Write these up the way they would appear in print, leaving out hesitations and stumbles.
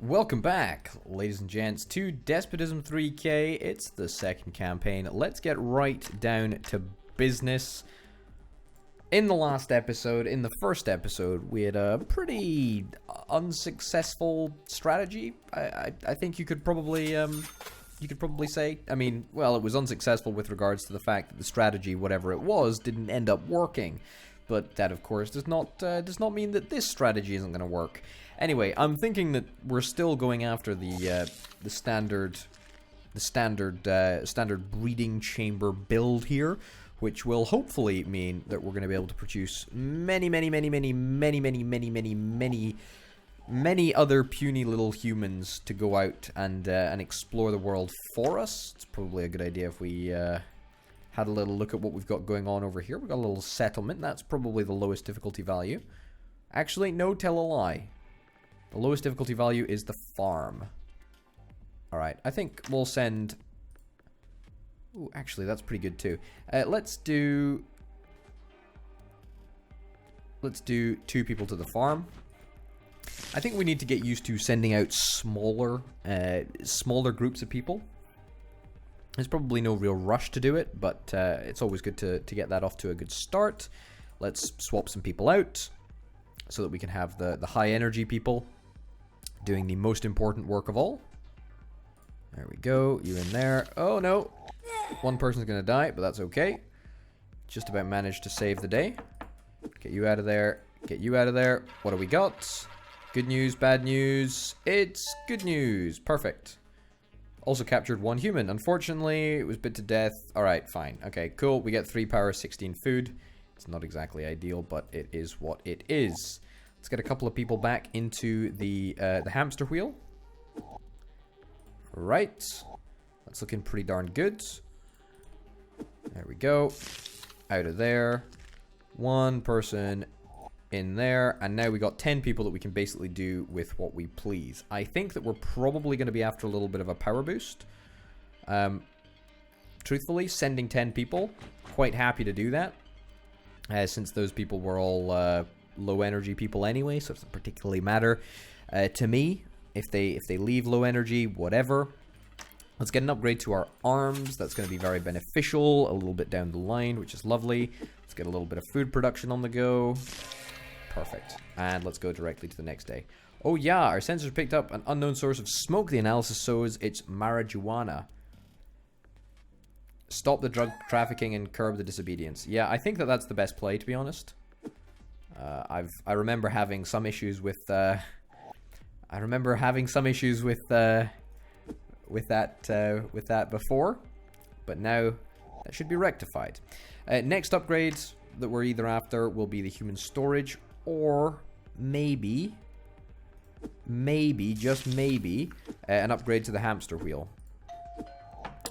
Welcome back, ladies and gents, to Despotism 3K. It's the second campaign. Let's get right down to business. In the last episode, in the first episode, we had a pretty unsuccessful strategy. I think you could probably say. I mean, well, it was unsuccessful with regards to the fact that the strategy, whatever it was, didn't end up working. But that, of course, does not mean that this strategy isn't going to work. Anyway, I'm thinking that we're still going after the standard breeding chamber build here, which will hopefully mean that we're going to be able to produce many other puny little humans to go out and explore the world for us. It's probably a good idea if we had a little look at what we've got going on over here. We've got a little settlement. That's probably the lowest difficulty value. Actually, no, tell a lie. The lowest difficulty value is the farm. Alright, I think we'll send... Ooh, actually, that's pretty good too. Let's do 2 people to the farm. I think we need to get used to sending out smaller groups of people. There's probably no real rush to do it, but it's always good to get that off to a good start. Let's swap some people out so that we can have the high energy people doing the most important work of all. There we go. You in there. Oh no. One person's going to die, but that's okay. Just about managed to save the day. Get you out of there. Get you out of there. What do we got? Good news, bad news. It's good news. Perfect. Also captured 1 human. Unfortunately, it was bit to death. Alright, fine. Okay, cool. We get 3 power, 16 food. It's not exactly ideal, but it is what it is. Let's get a couple of people back into the hamster wheel. Right. That's looking pretty darn good. There we go. Out of there. 1 person in there. And now we got 10 people that we can basically do with what we please. I think that we're probably going to be after a little bit of a power boost. Truthfully, sending 10 people. Quite happy to do that. Since those people were all low energy people anyway, so it doesn't particularly matter to me if they leave low energy, whatever. Let's get an upgrade to our arms. That's going to be very beneficial a little bit down the line, which is lovely. Let's get a little bit of food production on the go. Perfect. And let's go directly to the next day. Oh yeah, our sensors picked up an unknown source of smoke. The analysis shows it's marijuana. Stop the drug trafficking and curb the disobedience. Yeah, I think that that's the best play, to be honest. I remember having some issues with that before, but now that should be rectified. Next upgrade that we're either after will be the human storage, or maybe, just maybe, an upgrade to the hamster wheel.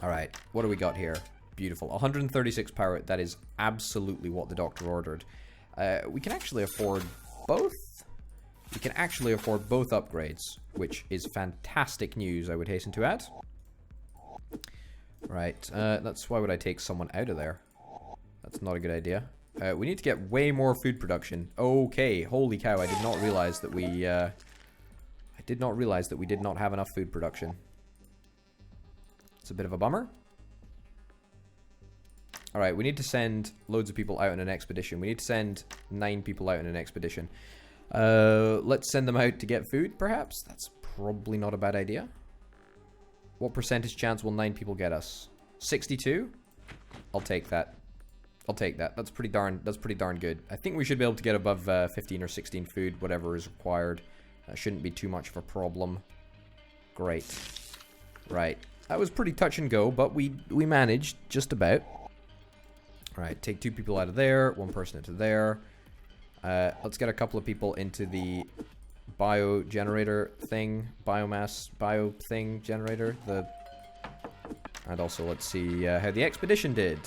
Alright, what do we got here? Beautiful. 136 power. That is absolutely what the doctor ordered. We can actually afford both. We can actually afford both upgrades, which is fantastic news, I would hasten to add. Right, that's why would I take someone out of there? That's not a good idea. We need to get way more food production. Okay, holy cow, I did not realize that we did not have enough food production. It's a bit of a bummer. Alright, we need to send loads of people out on an expedition. We need to send 9 people out on an expedition. Let's send them out to get food, perhaps? That's probably not a bad idea. What percentage chance will 9 people get us? 62? I'll take that. I'll take that. That's pretty darn good. I think we should be able to get above 15 or 16 food, whatever is required. That shouldn't be too much of a problem. Great. Right. That was pretty touch and go, but we managed just about. Right, take 2 people out of there, 1 person into there. Let's get a couple of people into the bio generator thing, bio thing generator. And also let's see how the expedition did.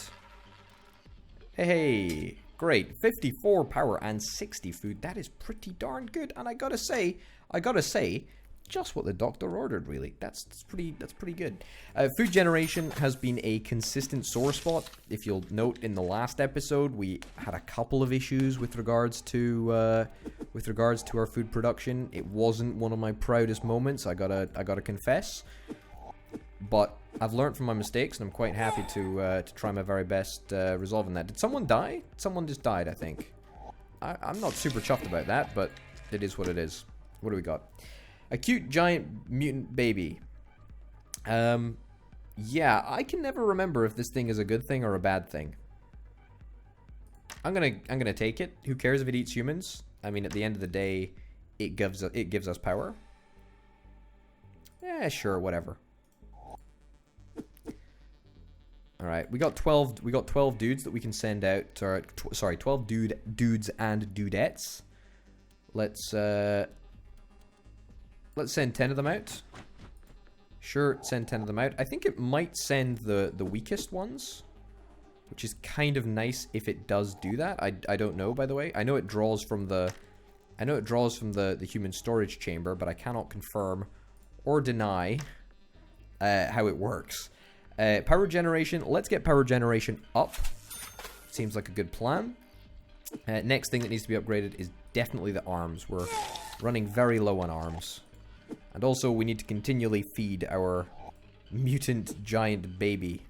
Hey, great, 54 power and 60 food. That is pretty darn good. And I gotta say, just what the doctor ordered, really. That's pretty good. Food generation has been a consistent sore spot. If you'll note, in the last episode, we had a couple of issues with regards to our food production. It wasn't one of my proudest moments. I gotta confess. But I've learned from my mistakes, and I'm quite happy to try my very best resolving that. Did someone die? Someone just died, I think. I'm not super chuffed about that, but it is what it is. What do we got? A cute giant mutant baby. Yeah, I can never remember if this thing is a good thing or a bad thing. I'm gonna take it. Who cares if it eats humans? I mean, at the end of the day, it gives us power. Yeah, sure, whatever. All right, we got 12 dudes that we can send out. Sorry, 12 dudes and dudettes. Let's send 10 of them out. Sure, send 10 of them out. I think it might send the weakest ones, which is kind of nice if it does do that. I don't know, by the way. I know it draws from the human storage chamber, but I cannot confirm or deny how it works. Power generation. Let's get power generation up. Seems like a good plan. Next thing that needs to be upgraded is definitely the arms. We're running very low on arms. And also, we need to continually feed our mutant giant baby.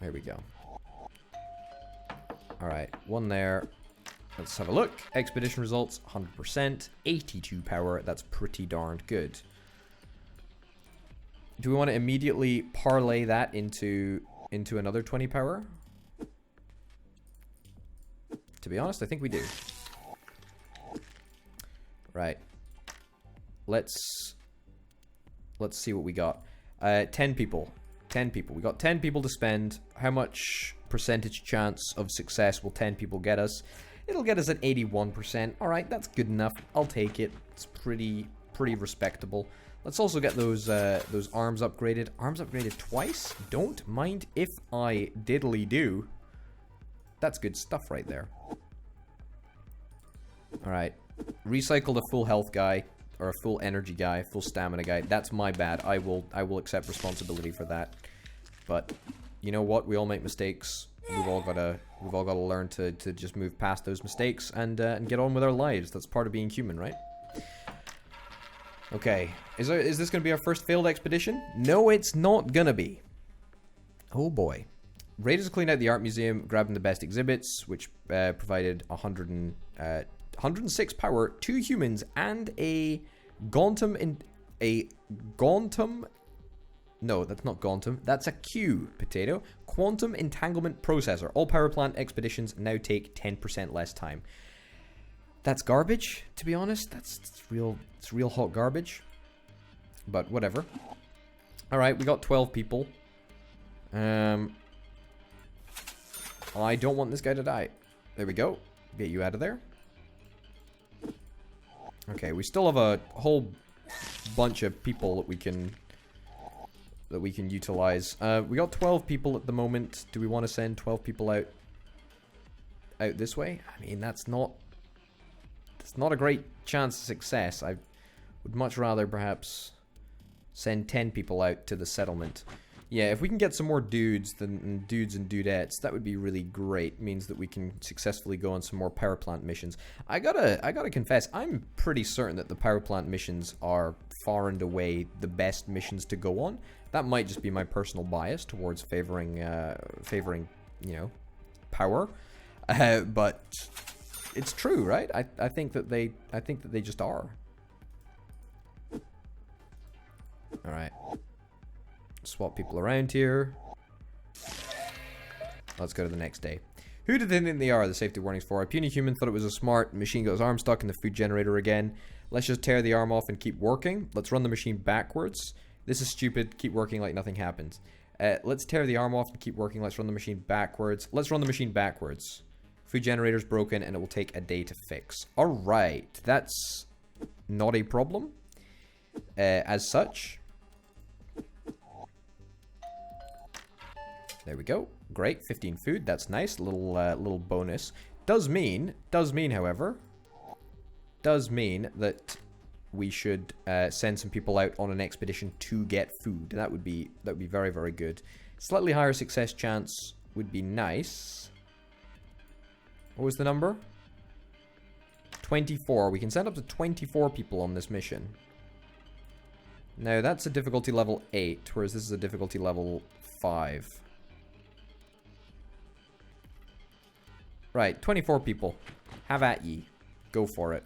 There we go. Alright, one there. Let's have a look. Expedition results, 100%. 82 power. That's pretty darned good. Do we want to immediately parlay that into another 20 power? To be honest, I think we do. Right. Let's see what we got. 10 people. 10 people. We got 10 people to spend. How much percentage chance of success will 10 people get us? It'll get us at 81%. Alright, that's good enough. I'll take it. It's pretty respectable. Let's also get those arms upgraded. Arms upgraded twice? Don't mind if I diddly do. That's good stuff right there. Alright. Recycle the full health guy. Or a full energy guy. Full stamina guy. That's my bad. I will accept responsibility for that. But you know what? We all make mistakes. We've all gotta learn to just move past those mistakes and get on with our lives. That's part of being human, right? Okay, is this going to be our first failed expedition? No, it's not going to be. Oh boy. Raiders cleaned out the art museum, grabbing the best exhibits, which provided 106 power, 2 humans, and a Gauntum no, that's not Gauntum. That's a Q potato. Quantum entanglement processor. All power plant expeditions now take 10% less time. That's garbage, to be honest. It's real hot garbage. But whatever. Alright, we got 12 people. I don't want this guy to die. There we go. Get you out of there. Okay, we still have a whole bunch of people that we can utilize. We got 12 people at the moment. Do we want to send 12 people out this way? I mean, that's not a great chance of success. I would much rather perhaps send 10 people out to the settlement. Yeah, if we can get some more dudes and dudettes, that would be really great. Means that we can successfully go on some more power plant missions. I gotta confess, I'm pretty certain that the power plant missions are far and away the best missions to go on. That might just be my personal bias towards favoring you know, power, but it's true, right? I think that they just are. All right. Swap people around here. Let's go to the next day. Who did they think they are? The safety warnings for. A puny human thought it was a smart machine, got his arm stuck in the food generator again. Let's just tear the arm off and keep working. Let's run the machine backwards. This is stupid. Keep working like nothing happened. Let's tear the arm off and keep working. Let's run the machine backwards. Let's run the machine backwards. Food generator's broken and it will take a day to fix. Alright. That's not a problem. As such. There we go. Great. 15 food. That's nice. Little bonus. Does mean, however, that we should send some people out on an expedition to get food. That would be very, very good. Slightly higher success chance would be nice. What was the number? 24. We can send up to 24 people on this mission. Now, that's a difficulty level 8, whereas this is a difficulty level 5. Right, 24 people. Have at ye. Go for it.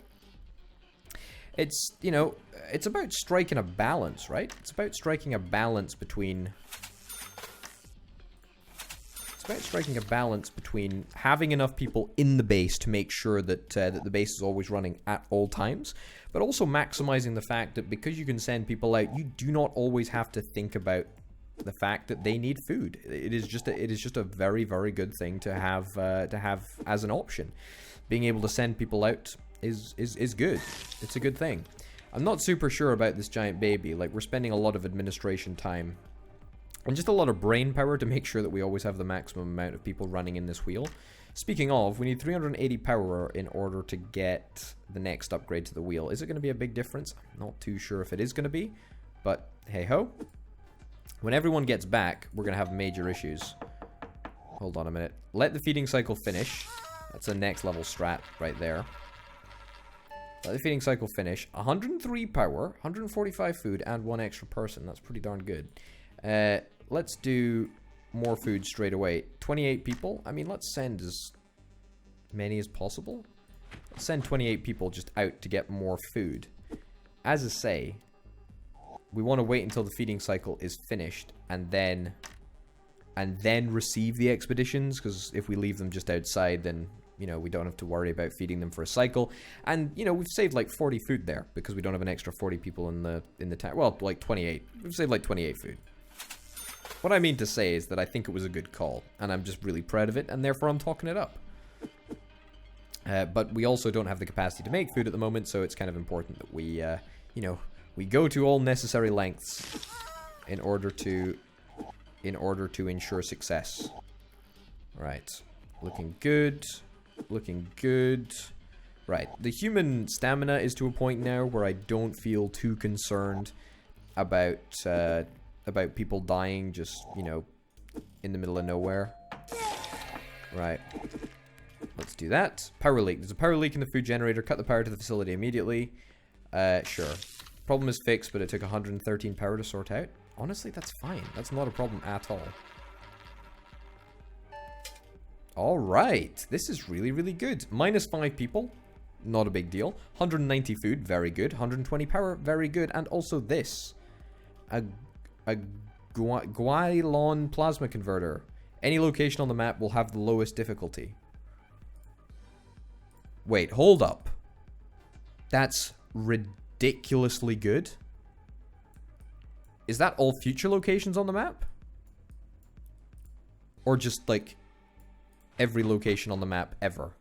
It's, you know, it's about striking a balance, right? It's about striking a balance between... It's about striking a balance between having enough people in the base to make sure that, that the base is always running at all times, but also maximizing the fact that because you can send people out, you do not always have to think about the fact that they need food. It is just a very, very good thing to have as an option. Being able to send people out is good. It's a good thing. I'm not super sure about this giant baby. Like, we're spending a lot of administration time and just a lot of brain power to make sure that we always have the maximum amount of people running in this wheel. Speaking of, we need 380 power in order to get the next upgrade to the wheel. Is it going to be a big difference? I'm not too sure if it is going to be, but hey ho. When everyone gets back, we're going to have major issues. Hold on a minute. Let the feeding cycle finish. That's a next level strat right there. Let the feeding cycle finish. 103 power, 145 food, and 1 extra person. That's pretty darn good. Let's do more food straight away. 28 people. I mean, let's send as many as possible. Let's send 28 people just out to get more food. As I say, we want to wait until the feeding cycle is finished and then receive the expeditions, because if we leave them just outside, then, you know, we don't have to worry about feeding them for a cycle. And, you know, we've saved like 40 food there because we don't have an extra 40 people in the town. Well, like 28. We've saved like 28 food. What I mean to say is that I think it was a good call, and I'm just really proud of it, and therefore I'm talking it up. But we also don't have the capacity to make food at the moment, so it's kind of important that we, you know, we go to all necessary lengths in order to ensure success. Right. Looking good. Looking good. Right. The human stamina is to a point now where I don't feel too concerned about people dying just, you know, in the middle of nowhere. Right. Let's do that. Power leak. There's a power leak in the food generator. Cut the power to the facility immediately. Sure. Problem is fixed, but it took 113 power to sort out. Honestly, that's fine. That's not a problem at all. Alright. This is really, really good. Minus 5 people. Not a big deal. 190 food. Very good. 120 power. Very good. And also this. A Guailon plasma converter. Any location on the map will have the lowest difficulty. Wait, hold up. That's ridiculously good. Is that all future locations on the map? Or just, like, every location on the map ever?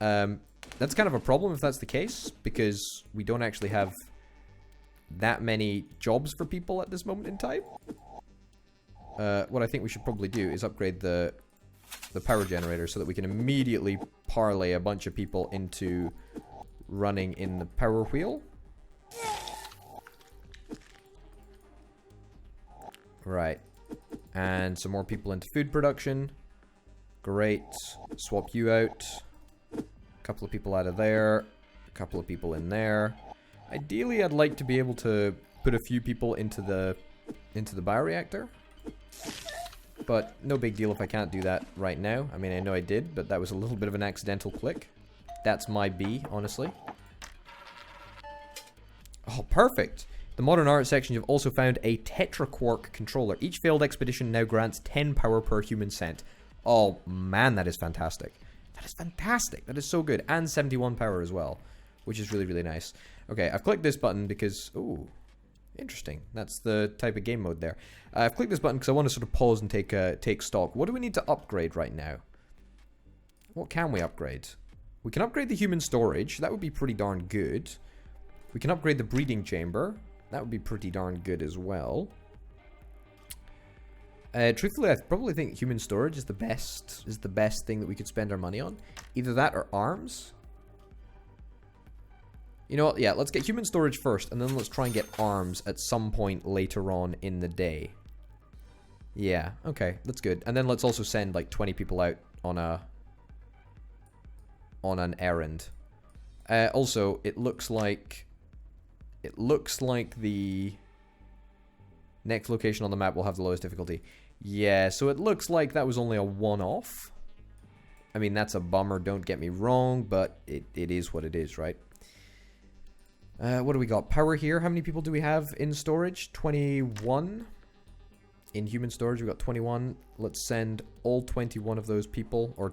That's kind of a problem if that's the case, because we don't actually have that many jobs for people at this moment in time. What I think we should probably do is upgrade the power generator so that we can immediately parlay a bunch of people into running in the power wheel. Right. And some more people into food production. Great. Swap you out. A couple of people out of there. A couple of people in there. Ideally, I'd like to be able to put a few people into the bioreactor. But no big deal if I can't do that right now. I mean, I know I did, but that was a little bit of an accidental click. That's my B, honestly. Oh, perfect. The modern art section, you've also found a tetraquark controller. Each failed expedition now grants 10 power per human sent. Oh, man, that is fantastic. That is fantastic. That is so good. And 71 power as well, which is really, really nice. Okay, I've clicked this button because... Ooh, interesting. That's the type of game mode there. I've clicked this button because I want to sort of pause and take stock. What do we need to upgrade right now? What can we upgrade? We can upgrade the human storage. That would be pretty darn good. We can upgrade the breeding chamber. That would be pretty darn good as well. Truthfully, I probably think human storage is the best thing that we could spend our money on. Either that or arms. You know what? Yeah, let's get human storage first, and then let's try and get arms at some point later on in the day. Yeah, okay, that's good. And then let's also send like 20 people out on an errand. Also, it looks like the next location on the map will have the lowest difficulty. Yeah, so it looks like that was only a one-off. I mean, that's a bummer, don't get me wrong, but it is what it is, right? What do we got? Power here. How many people do we have in storage? 21. In human storage, we've got 21. Let's send all 21 of those people, or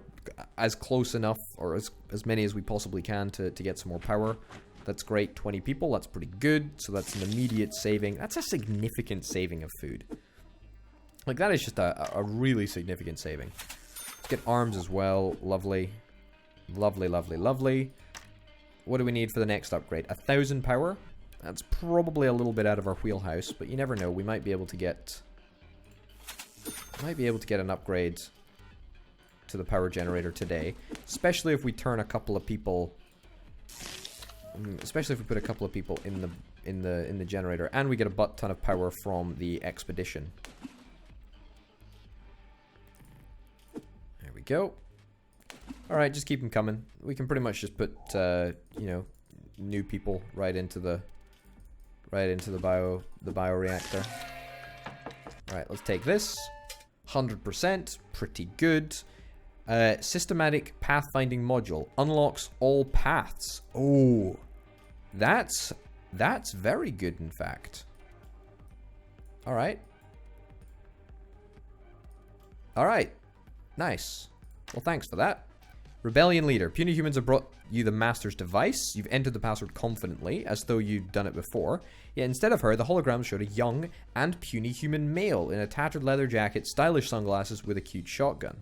as close enough, or as many as we possibly can to get some more power. That's great. 20 people. That's pretty good. So that's an immediate saving. That's a significant saving of food. Like, that is just a really significant saving. Let's get arms as well. Lovely. Lovely, lovely, lovely. What do we need for the next upgrade? 1,000 power. That's probably a little bit out of our wheelhouse, but you never know. We might be able to get... an upgrade to the power generator today. Especially if we turn a couple of people... Especially if we put a couple of people in the generator. And we get a butt ton of power from the expedition. There we go. Alright, just keep them coming. We can pretty much just put, you know, new people right into the bioreactor. Alright, let's take this. 100%, pretty good. Systematic pathfinding module unlocks all paths. Oh, that's very good, in fact. Alright. Alright. Nice. Well, thanks for that. Rebellion leader. Puny humans have brought you the master's device. You've entered the password confidently, as though you'd done it before. Yet instead of her, the hologram showed a young and puny human male in a tattered leather jacket, stylish sunglasses, with a cute shotgun.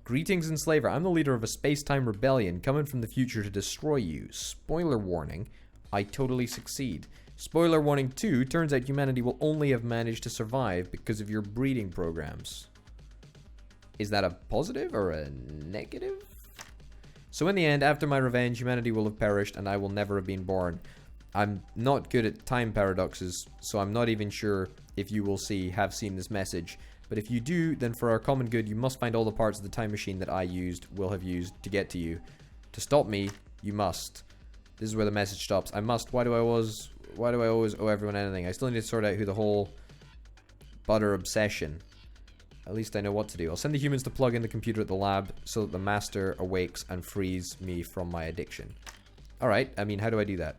Greetings, enslaver. I'm the leader of a space-time rebellion, coming from the future to destroy you. Spoiler warning, I totally succeed. Spoiler warning 2, turns out humanity will only have managed to survive because of your breeding programs. Is that a positive or a negative? So in the end, after my revenge, humanity will have perished and I will never have been born. I'm not good at time paradoxes, so I'm not even sure if you will have seen this message. But if you do, then for our common good, you must find all the parts of the time machine that I will have used to get to you. To stop me, you must. This is where the message stops. I must. Why do I always owe everyone anything? I still need to sort out who the whole butter obsession. At least I know what to do. I'll send the humans to plug in the computer at the lab so that the master awakes and frees me from my addiction. Alright, I mean, how do I do that?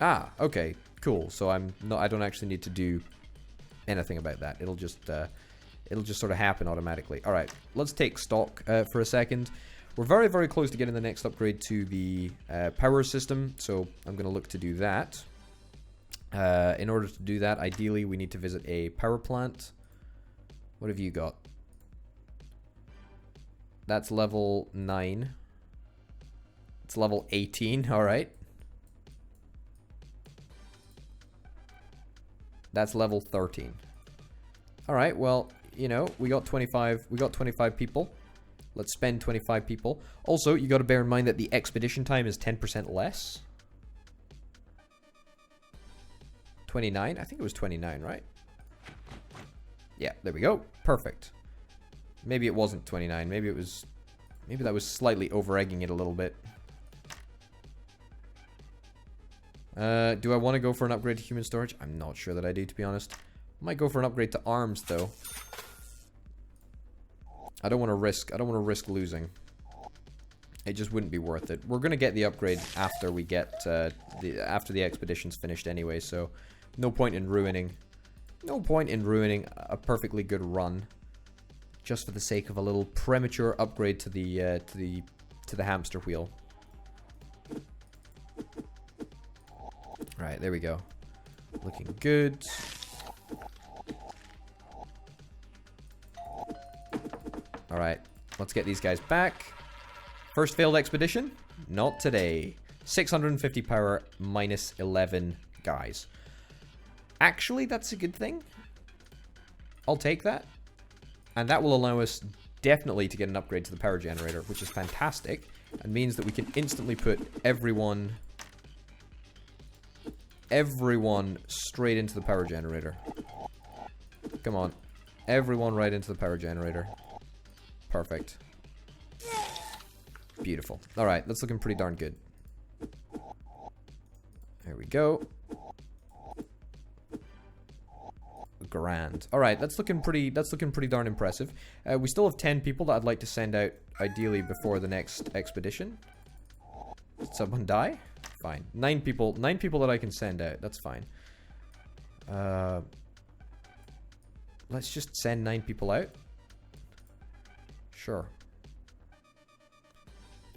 Ah, okay, cool. So I don't actually need to do anything about that. It'll just sort of happen automatically. Alright, let's take stock for a second. We're very, very close to getting the next upgrade to the power system, so I'm going to look to do that. In order to do that, ideally, we need to visit a power plant. What have you got? That's level 9. It's level 18, alright. That's level 13. Alright, well, you know, we got 25 people. Let's spend 25 people. Also, you got to bear in mind that the expedition time is 10% less. 29? I think it was 29, right? Yeah, there we go. Perfect. Maybe it wasn't 29. Maybe that was slightly over-egging it a little bit. Do I want to go for an upgrade to human storage? I'm not sure that I do, to be honest. Might go for an upgrade to arms, though. I don't want to risk losing. It just wouldn't be worth it. We're gonna get the upgrade after we get after the expedition's finished anyway, so no point in ruining a perfectly good run just for the sake of a little premature upgrade to the hamster wheel. Right, there we go. Looking good. Alright, let's get these guys back. First failed expedition? Not today. 650 power, minus 11 guys. Actually, that's a good thing. I'll take that. And that will allow us definitely to get an upgrade to the power generator, which is fantastic. And means that we can instantly put everyone everyone straight into the power generator. Come on. Everyone right into the power generator. Perfect. Beautiful. Alright, that's looking pretty darn good. There we go. Grand. Alright, that's looking pretty darn impressive. We still have 10 people that I'd like to send out, ideally, before the next expedition. Did someone die? Fine. 9 people that I can send out. That's fine. Let's just send 9 people out. Sure.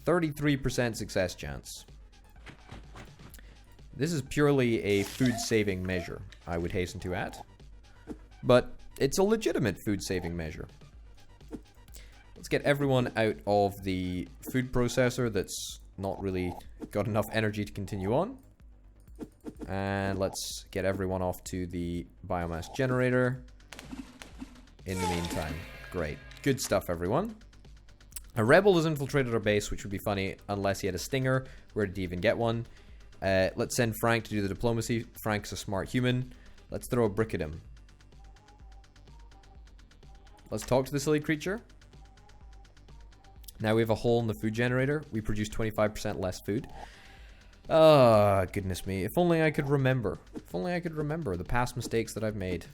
33% success chance. This is purely a food-saving measure, I would hasten to add. But it's a legitimate food-saving measure. Let's get everyone out of the food processor that's not really got enough energy to continue on. And let's get everyone off to the biomass generator. In the meantime, great. Good stuff, everyone. A rebel has infiltrated our base, which would be funny unless he had a stinger. Where did he even get one? Let's send Frank to do the diplomacy. Frank's a smart human. Let's throw a brick at him. Let's talk to the silly creature. Now we have a hole in the food generator. We produce 25% less food. Ah, goodness me. If only I could remember. If only I could remember the past mistakes that I've made.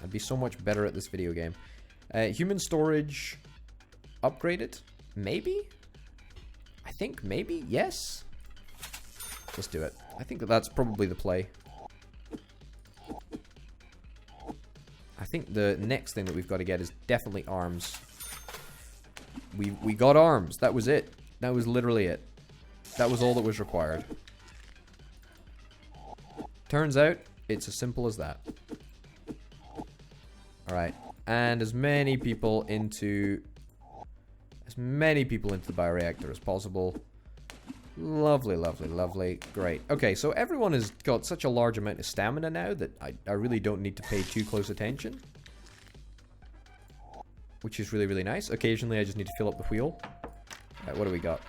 I'd be so much better at this video game. Human storage upgraded? Maybe? I think maybe? Yes? Let's do it. I think that's probably the play. I think the next thing that we've got to get is definitely arms. We got arms. That was it. That was literally it. That was all that was required. Turns out, it's as simple as that. Alright. And as many people into the bioreactor as possible. Lovely, lovely, lovely. Great. Okay, so everyone has got such a large amount of stamina now that I really don't need to pay too close attention. Which is really, really nice. Occasionally, I just need to fill up the wheel. Alright, what do we got?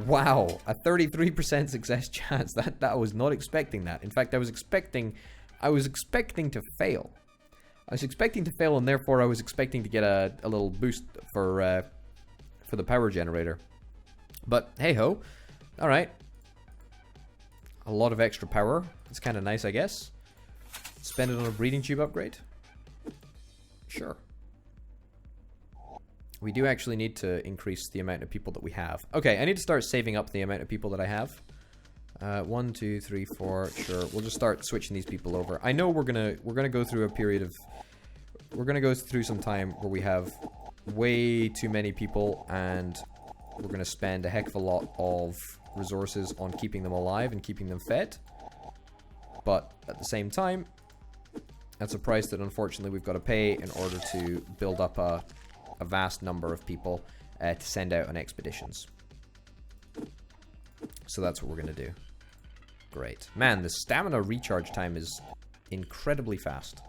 Wow, a 33% success chance. That I was not expecting that. In fact, I was expecting to fail. I was expecting to fail, and therefore I was expecting to get a little boost for the power generator. But hey ho, all right. A lot of extra power. It's kind of nice, I guess. Spend it on a breeding tube upgrade. Sure. We do actually need to increase the amount of people that we have. Okay, I need to start saving up the amount of people that I have. 1, 2, 3, 4. Sure, we'll just start switching these people over. I know we're gonna go through a period of. We're gonna go through some time where we have way too many people, and we're gonna spend a heck of a lot of resources on keeping them alive and keeping them fed. But at the same time, that's a price that unfortunately we've got to pay in order to build up a vast number of people to send out on expeditions. So that's what we're going to do. Great. Man, the stamina recharge time is incredibly fast.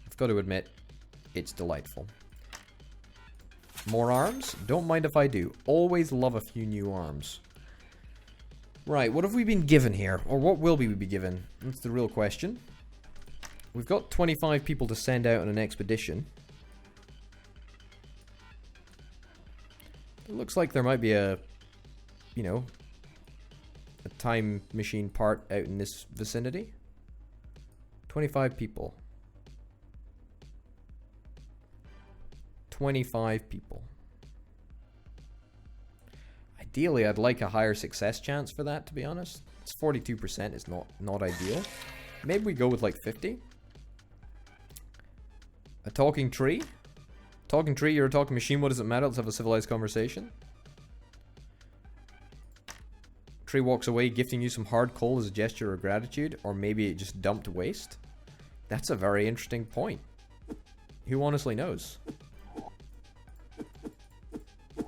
I've got to admit, it's delightful. More arms? Don't mind if I do. Always love a few new arms. Right, what have we been given here? Or what will we be given? That's the real question. We've got 25 people to send out on an expedition. It looks like there might be a time machine part out in this vicinity. 25 people. 25 people. Ideally, I'd like a higher success chance for that, to be honest. It's 42%, is not ideal. Maybe we go with like 50. A talking tree? Talking tree, you're a talking machine, what does it matter? Let's have a civilized conversation. Tree walks away, gifting you some hard coal as a gesture of gratitude, or maybe it just dumped waste. That's a very interesting point. Who honestly knows?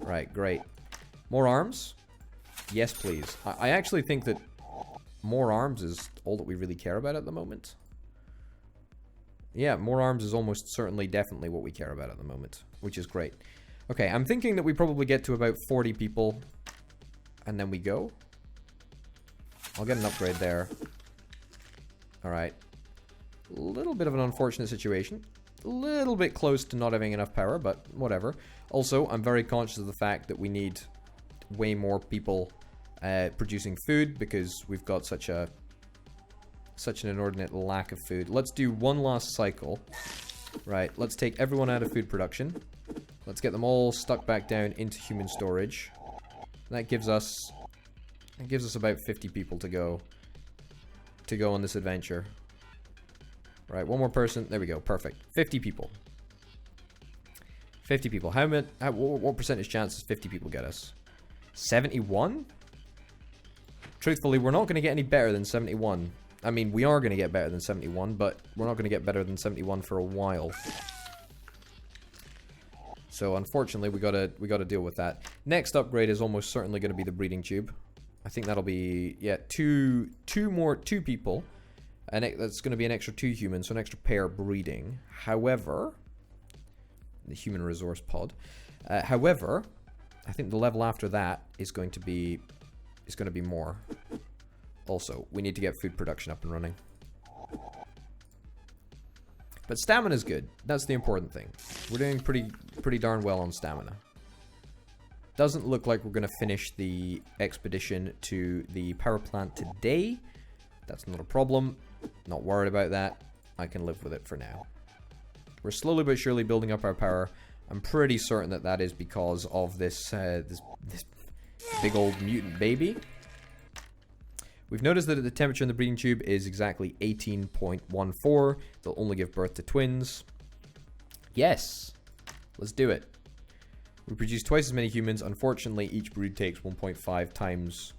Right, great. More arms? Yes, please. I actually think that more arms is all that we really care about at the moment. Yeah, more arms is almost certainly definitely what we care about at the moment, which is great. Okay, I'm thinking that we probably get to about 40 people, and then we go. I'll get an upgrade there. Alright. A little bit of an unfortunate situation. A little bit close to not having enough power, but whatever. Also, I'm very conscious of the fact that we need way more people producing food because we've got such an inordinate lack of food. Let's do one last cycle. Right, let's take everyone out of food production. Let's get them all stuck back down into human storage. That gives us about 50 people to go on this adventure. Right, one more person. There we go. Perfect. 50 people. 50 people. What percentage chance does 50 people get us? 71? Truthfully, we're not going to get any better than 71. I mean, we are going to get better than 71, but we're not going to get better than 71 for a while. So, unfortunately, we gotta deal with that. Next upgrade is almost certainly going to be the breeding tube. I think that'll be, yeah, two people. And that's going to be an extra 2 humans, so an extra pair breeding. However, the human resource pod. However, I think the level after that is going to be more. Also, we need to get food production up and running. But stamina's good. That's the important thing. We're doing pretty darn well on stamina. Doesn't look like we're going to finish the expedition to the power plant today. That's not a problem. Not worried about that. I can live with it for now. We're slowly but surely building up our power. I'm pretty certain that that is because of this big old mutant baby. We've noticed that the temperature in the breeding tube is exactly 18.14. They'll only give birth to twins. Yes. Let's do it. We produce twice as many humans. Unfortunately, each brood takes 1.5 times...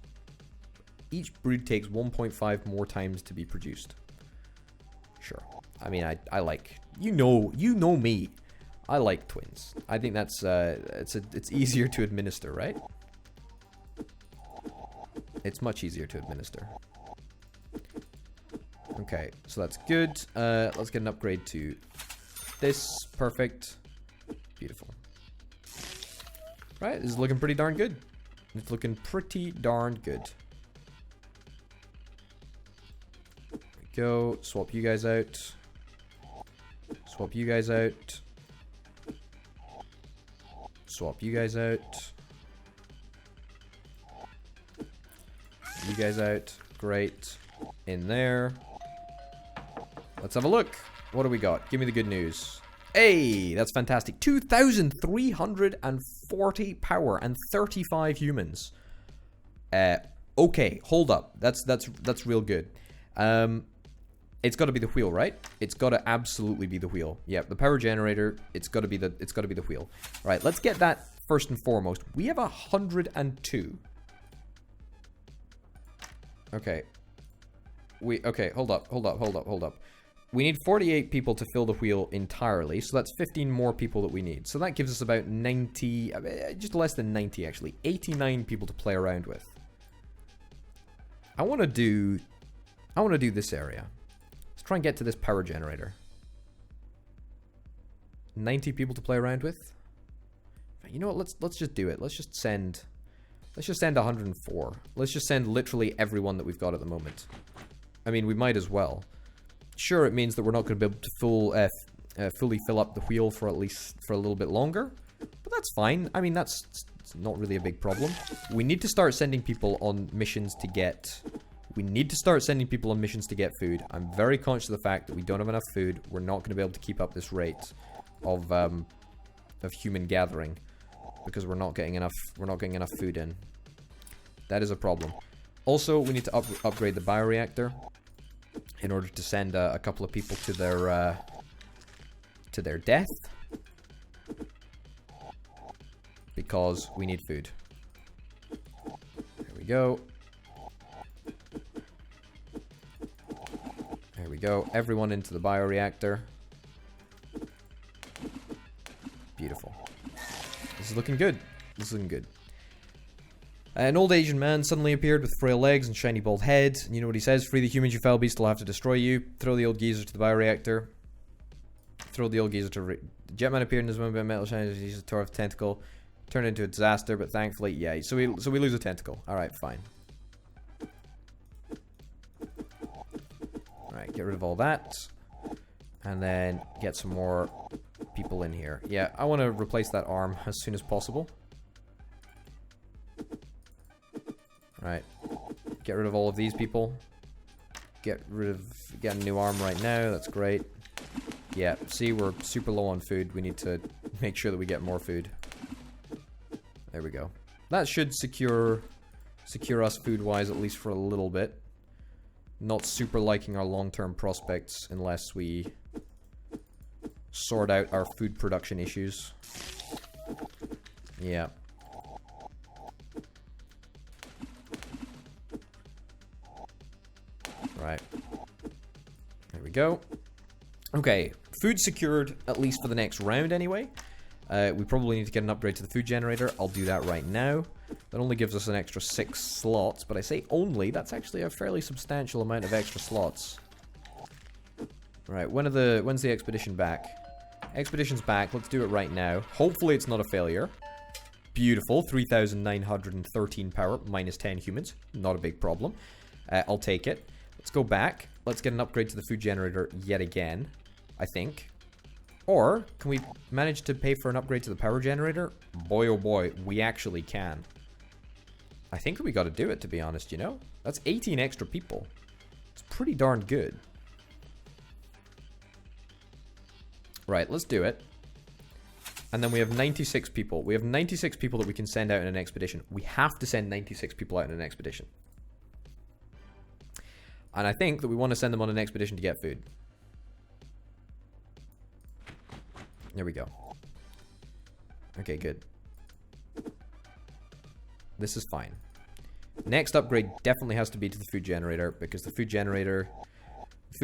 Each brood takes 1.5 more times to be produced. Sure. I mean, I like... You know me. I like twins. I think that's... it's easier to administer, right? It's much easier to administer. Okay, so that's good. Let's get an upgrade to this. Perfect. Beautiful. Right, this is looking pretty darn good. It's looking pretty darn good. There we go. Swap you guys out. Swap you guys out. Swap you guys out. You guys out. Great. In there. Let's have a look. What do we got? Give me the good news. Hey, that's fantastic. 2,340 power and 35 humans. Okay, hold up. That's real good. It's got to be the wheel, right? It's got to absolutely be the wheel. Yep, the power generator. It's got to be the wheel. All right, let's get that first and foremost. We have 102. Okay. Okay, hold up. We need 48 people to fill the wheel entirely, so that's 15 more people that we need. So that gives us about 90, just less than 90 actually, 89 people to play around with. I want to do this area. Let's try and get to this power generator. 90 people to play around with. You know what? Let's just do it. Let's just send 104. Let's just send literally everyone that we've got at the moment. I mean, we might as well. Sure, it means that we're not going to be able to fully fill up the wheel for at least for a little bit longer, but that's fine. I mean, that's not really a big problem. We need to start sending people on missions to get. We need to start sending people on missions to get food. I'm very conscious of the fact that we don't have enough food. We're not going to be able to keep up this rate of human gathering because we're not getting enough. We're not getting enough food in. That is a problem. Also, we need to upgrade the bioreactor in order to send a couple of people to their death, because we need food. There we go. There we go. Everyone into the bioreactor. Beautiful. This is looking good. This is looking good. An old Asian man suddenly appeared with frail legs and shiny bald head. And you know what he says? Free the humans, you foul beast, will have to destroy you. Throw the old geezer to the bioreactor. Throw the old geezer to... Jetman appeared in his moment by metal shiny. He's a tore of tentacle. Turned into a disaster, but thankfully, yeah. So we lose a tentacle. Alright, fine. Alright, Alright, get rid of all that. And then get some more people in here. Yeah, I want to replace that arm as soon as possible. Alright. Get rid of all of these people. Get a new arm right now. That's great. Yeah, see, we're super low on food. We need to make sure that we get more food. There we go. That should secure us food-wise, at least for a little bit. Not super liking our long-term prospects unless we sort out our food production issues. Yeah. Right. There we go. Okay, food secured, at least for the next round anyway. We probably need to get an upgrade to the food generator. I'll do that right now. That only gives us an extra 6 slots, but I say only, that's actually a fairly substantial amount of extra slots. Right, when's the expedition back? Expedition's back, let's do it right now. Hopefully it's not a failure. Beautiful, 3,913 power, minus 10 humans. Not a big problem. I'll take it. Let's go back. Let's get an upgrade to the food generator yet again, I think. Or, can we manage to pay for an upgrade to the power generator? Boy, oh boy, we actually can. I think we gotta do it, to be honest, you know? That's 18 extra people. It's pretty darn good. Right, let's do it. And then we have 96 people. We have 96 people that we can send out in an expedition. We have to send 96 people out in an expedition. And I think that we want to send them on an expedition to get food. There we go. Okay, good. This is fine. Next upgrade definitely has to be to the food generator, because the food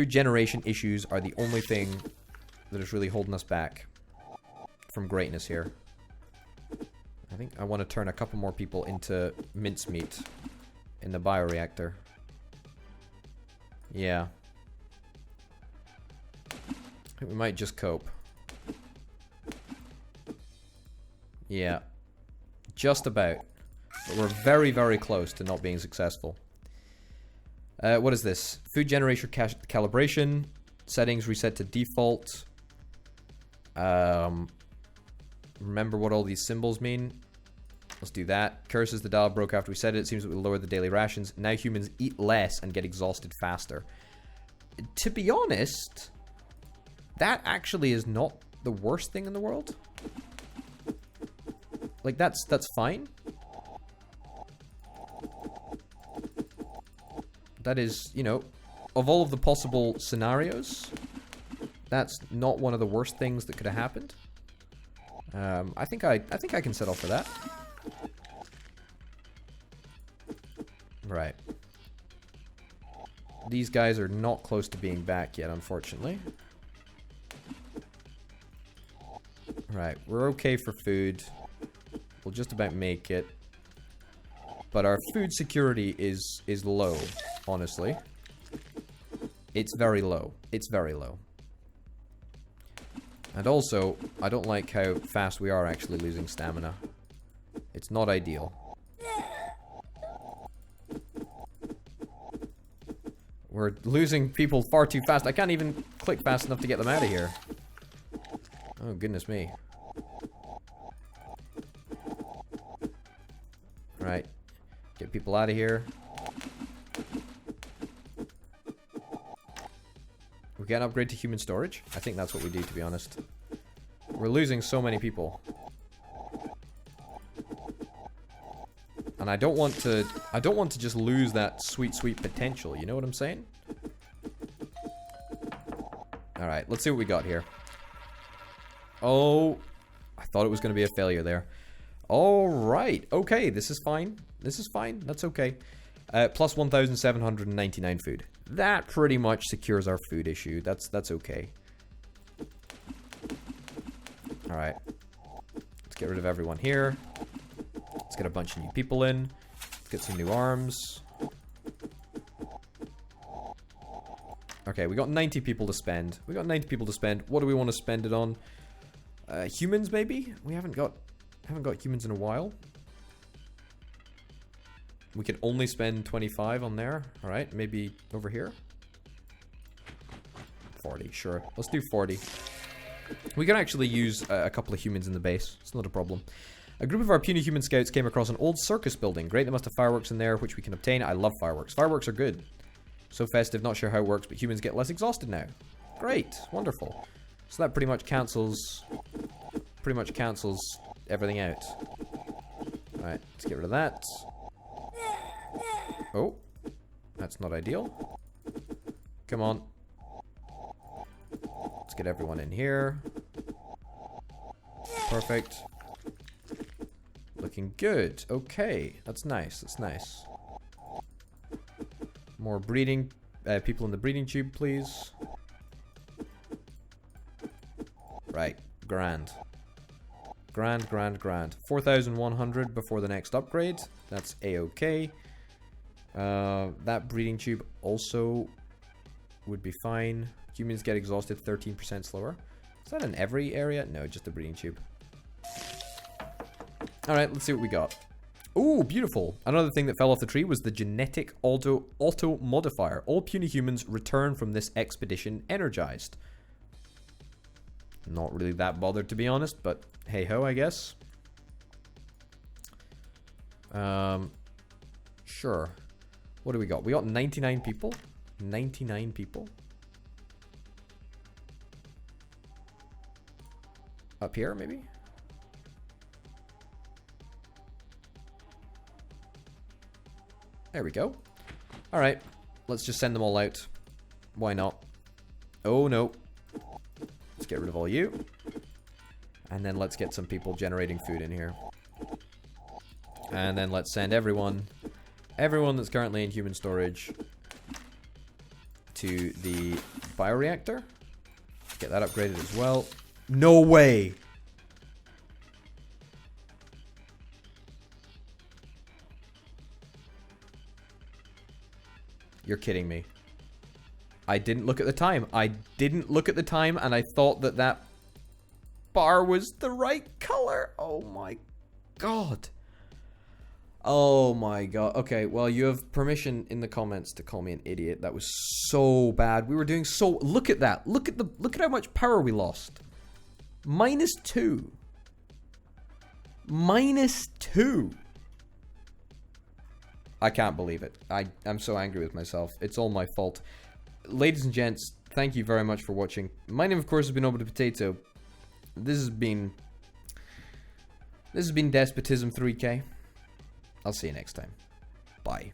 generation issues are the only thing that is really holding us back from greatness here. I think I want to turn a couple more people into mincemeat in the bioreactor. Yeah. I think we might just cope. Yeah. Just about. But we're very, very close to not being successful. What is this? Food generation calibration. Settings reset to default. Remember what all these symbols mean. Let's do that. Curses, the dial broke after we said it. It seems that we lowered the daily rations. Now humans eat less and get exhausted faster. To be honest, that actually is not the worst thing in the world. Like, that's fine. That is, you know, of all of the possible scenarios, that's not one of the worst things that could have happened. I think I can settle for that. Right. These guys are not close to being back yet, unfortunately. Right, we're okay for food. We'll just about make it. But our food security is low, honestly. It's very low. It's very low. And also, I don't like how fast we are actually losing stamina. It's not ideal. We're losing people far too fast. I can't even click fast enough to get them out of here. Oh, goodness me. Right. Get people out of here. We can upgrade to human storage. I think that's what we do, to be honest. We're losing so many people. And I don't want to just lose that sweet, sweet potential. You know what I'm saying? Alright, let's see what we got here. Oh, I thought it was going to be a failure there. Alright, okay, this is fine. This is fine, that's okay. Plus 1,799 food. That pretty much secures our food issue. That's okay. Alright. Let's get rid of everyone here. Let's get a bunch of new people in. Let's get some new arms. Okay, we got 90 people to spend. We got 90 people to spend. What do we want to spend it on? Humans, maybe? We haven't got humans in a while. We can only spend 25 on there. Alright, maybe over here. 40, sure. Let's do 40. We can actually use a couple of humans in the base. It's not a problem. A group of our puny human scouts came across an old circus building. Great, they must have fireworks in there, which we can obtain. I love fireworks. Fireworks are good. So festive, not sure how it works, but humans get less exhausted now. Great, wonderful. So that pretty much cancels everything out. Alright, let's get rid of that. Oh, that's not ideal. Come on. Let's get everyone in here. Perfect. Looking good. Okay, that's nice. That's nice. More breeding people in the breeding tube, please. Right, grand. Grand. 4,100 before the next upgrade. That's a-okay. That breeding tube also would be fine. Humans get exhausted 13% slower. Is that in every area? No, just the breeding tube. Alright, let's see what we got. Ooh, beautiful. Another thing that fell off the tree was the genetic auto modifier. All puny humans return from this expedition energized. Not really that bothered, to be honest, but hey ho, I guess. Sure. What do we got? We got 99 people. 99 people. Up here, maybe? There we go. Alright. Let's just send them all out. Why not? Oh, no. Let's get rid of all you. And then let's get some people generating food in here. And then let's send everyone that's currently in human storage to the bioreactor. Get that upgraded as well. No way! You're kidding me. I didn't look at the time. And I thought that that bar was the right color. Oh my god. Oh my god. Okay, well, you have permission in the comments to call me an idiot. That was so bad. We were doing so... Look at that. Look at how much power we lost. -2. -2. I can't believe it. I'm so angry with myself. It's all my fault. Ladies and gents, thank you very much for watching. My name, of course, has been Over the Potato. This has been Despotism 3K. I'll see you next time. Bye.